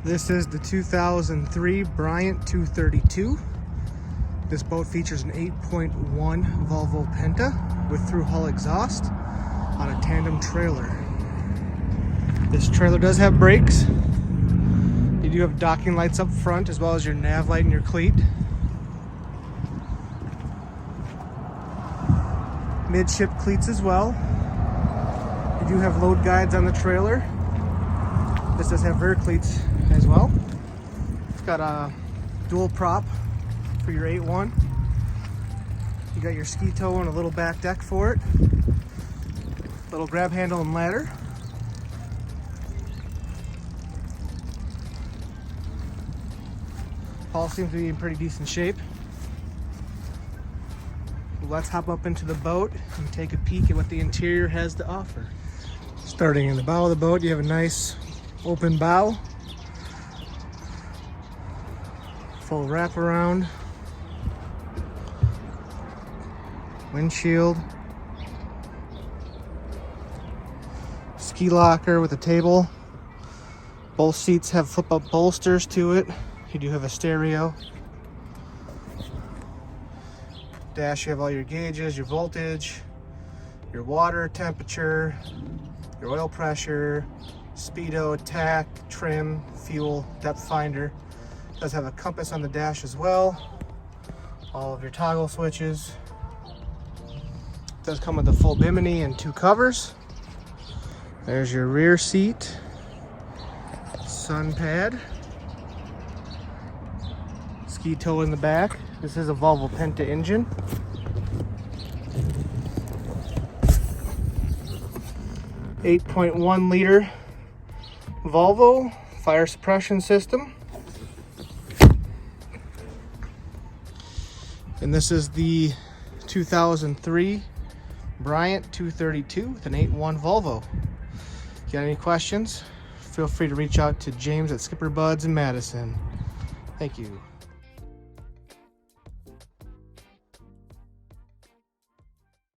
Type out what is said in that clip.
This is the 2003 Bryant 232. This boat features an 8.1 Volvo Penta with through hull exhaust on a tandem trailer. This trailer does have brakes. You do have docking lights up front as well as your nav light and your cleat. Midship cleats as well. You do have load guides on the trailer. This does have rear cleats as well. It's got a dual prop for your 8.1. You got your ski tow and a little back deck for it. Little grab handle and ladder. All seems to be in pretty decent shape. Let's hop up into the boat and take a peek at what the interior has to offer. Starting in the bow of the boat, you have a nice open bow, full wraparound, windshield, ski locker with a table. Both seats have flip-up bolsters to it. You do have a stereo. Dash, you have all your gauges, your voltage, your water temperature, your oil pressure, speedo, tack, trim, fuel, depth finder. It does have a compass on the dash as well. All of your toggle switches. It does come with a full bimini and 2 covers. There's your rear seat, sun pad, ski tow in the back. This is a Volvo Penta engine. .1 liter Volvo fire suppression system. And this is the 2003 Bryant 232 with an 8.1 Volvo. If you got any questions, feel free to reach out to James at SkipperBud's in Madison. Thank you.